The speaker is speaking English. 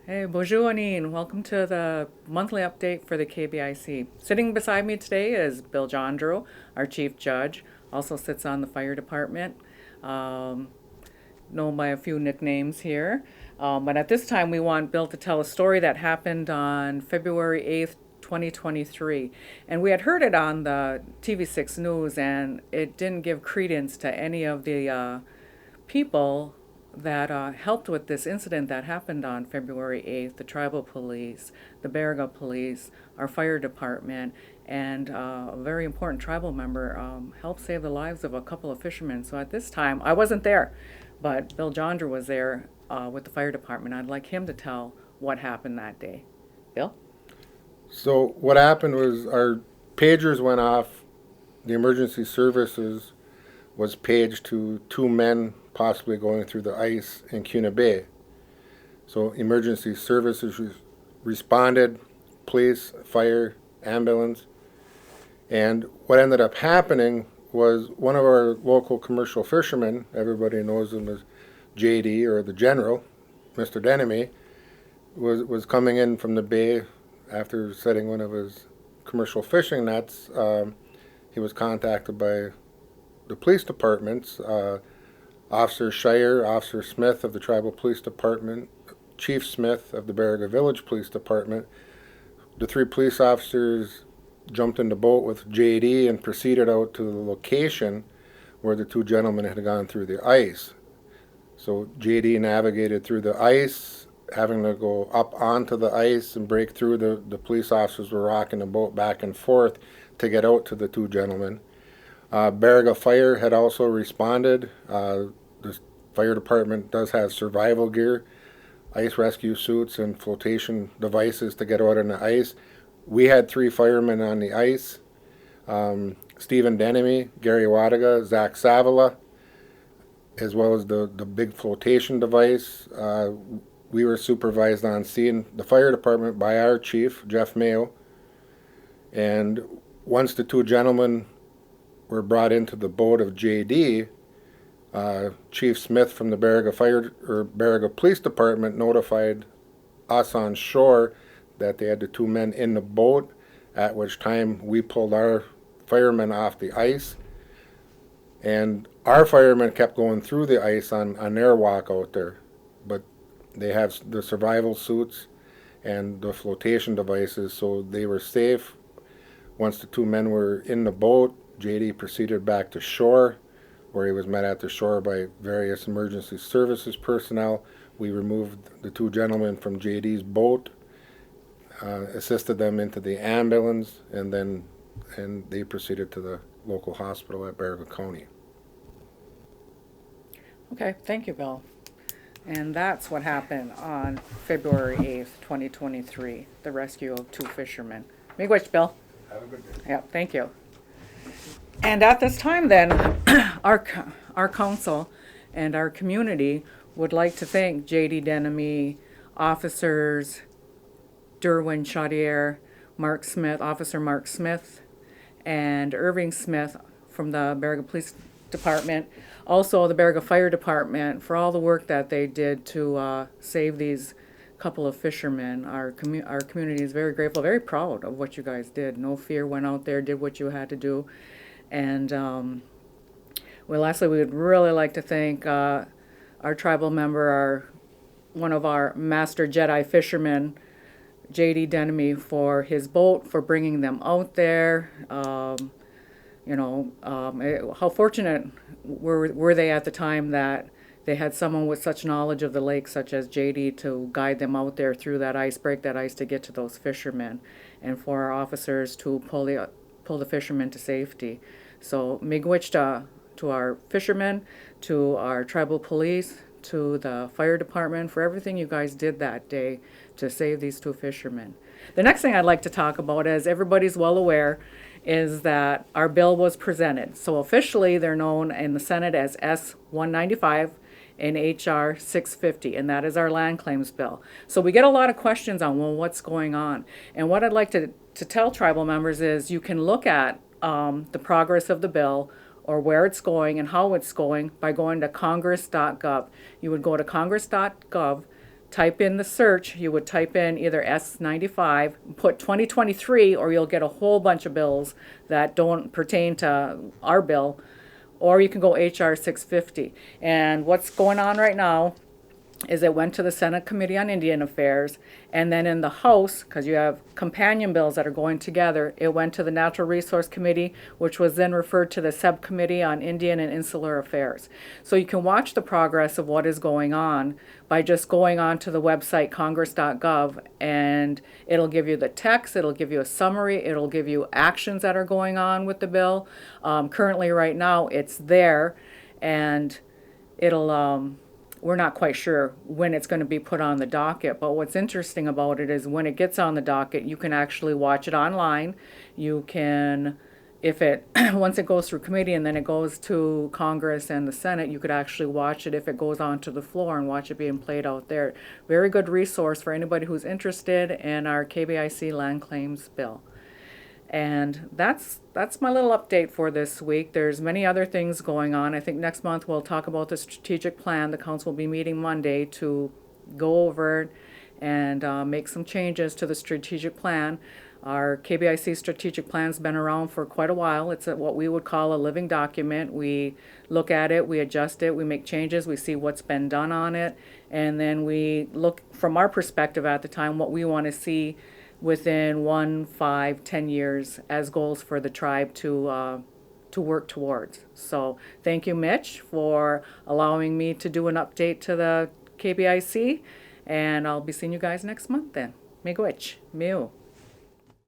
Hey, bonjour, Anine. Welcome to the monthly update for the KBIC. Sitting beside me today is Bill Jondreau, our chief judge. Also sits on the fire department. Um, Known by a few nicknames here. But at this time, we want Bill to tell a story that happened on February 8th, 2023. And we had heard it on the TV6 News, and it didn't give credence to any of the people that helped with this incident that happened on February 8th, the tribal police, the Baraga police, our fire department, and a very important tribal member helped save the lives of a couple of fishermen. So at this time, I wasn't there, but Bill Jondreau was there with the fire department. I'd like him to tell what happened that day. Bill? So what happened was our pagers went off. The emergency services was paged to two men possibly going through the ice in Keweenaw Bay. So emergency services responded, police, fire, ambulance. And what ended up happening was one of our local commercial fishermen, everybody knows him as JD or the General, Mr. Denemy, was coming in from the bay after setting one of his commercial fishing nets. He was contacted by the police departments, Officer Shire, Officer Smith of the Tribal Police Department, Chief Smith of the Baraga Village Police Department. The three police officers jumped in the boat with JD and proceeded out to the location where the two gentlemen had gone through the ice. So JD navigated through the ice, having to go up onto the ice and break through. The police officers were rocking the boat back and forth to get out to the two gentlemen. Baraga Fire had also responded. The fire department does have survival gear, ice rescue suits, and flotation devices to get out on the ice. We had three firemen on the ice, Stephen Denemy, Gary Wadaga, Zach Savala, as well as the big flotation device. We were supervised on scene, the fire department, by our chief, Jeff Mayo. And once the two gentlemen were brought into the boat of JD, Chief Smith from the Baraga Police Department notified us on shore that they had the two men in the boat, at which time we pulled our firemen off the ice. And our firemen kept going through the ice on their walk out there. But they have the survival suits and the flotation devices, so they were safe. Once the two men were in the boat, JD proceeded back to shore, where he was met at the shore by various emergency services personnel. We removed the two gentlemen from JD's boat, assisted them into the ambulance, and they proceeded to the local hospital at Baraga County. Okay, thank you, Bill. And that's what happened on February 8th, 2023, the rescue of two fishermen. Miigwech, Bill. Have a good day. Yeah, thank you. And at this time, then, our council and our community would like to thank J.D. Denemy, officers Derwin Chaudier, Mark Smith, Officer Mark Smith, and Irving Smith from the Baraga Police Department, also the Baraga Fire Department, for all the work that they did to save these couple of fishermen. Our community is very grateful, very proud of what you guys did. No fear, went out there, did what you had to do. And well, lastly, we would really like to thank our tribal member, one of our master Jedi fishermen, J.D. Denemy, for his boat, for bringing them out there. How fortunate were they at the time that they had someone with such knowledge of the lake, such as JD, to guide them out there through that ice, break that ice to get to those fishermen, and for our officers to pull the fishermen to safety. So miigwech to our fishermen, to our tribal police, to the fire department, for everything you guys did that day to save these two fishermen. The next thing I'd like to talk about, as everybody's well aware, is that our bill was presented. So officially, they're known in the Senate as S-195 and HR 650, and that is our land claims bill. So we get a lot of questions on, well, what's going on? And what I'd like to tell tribal members is you can look at the progress of the bill or where it's going and how it's going by going to congress.gov. You would go to congress.gov type in the search, you would type in either S95, put 2023, or you'll get a whole bunch of bills that don't pertain to our bill, or you can go HR 650. And what's going on right now is it went to the Senate Committee on Indian Affairs, and then in the House, because you have companion bills that are going together, it went to the Natural Resource Committee, which was then referred to the Subcommittee on Indian and Insular Affairs. So you can watch the progress of what is going on by just going on to the website congress.gov, and it'll give you the text, it'll give you a summary, it'll give you actions that are going on with the bill. Currently, right now, it's there, and it'll we're not quite sure when it's going to be put on the docket, but what's interesting about it is when it gets on the docket, you can actually watch it online. You can, if it, once it goes through committee and then it goes to Congress and the Senate, you could actually watch it if it goes onto the floor and watch it being played out there. Very good resource for anybody who's interested in our KBIC land claims bill. And that's my little update for this week. There's many other things going on. I think next month we'll talk about the strategic plan. The council will be meeting Monday to go over it and make some changes to the strategic plan. Our KBIC strategic plan's been around for quite a while. It's what we would call a living document. We look at it, we adjust it, we make changes, we see what's been done on it, and then we look from our perspective at the time what we want to see within 1, 5, 10 years as goals for the tribe to work towards. So thank you, Mitch, for allowing me to do an update to the KBIC, and I'll be seeing you guys next month then. Miigwech, Miu.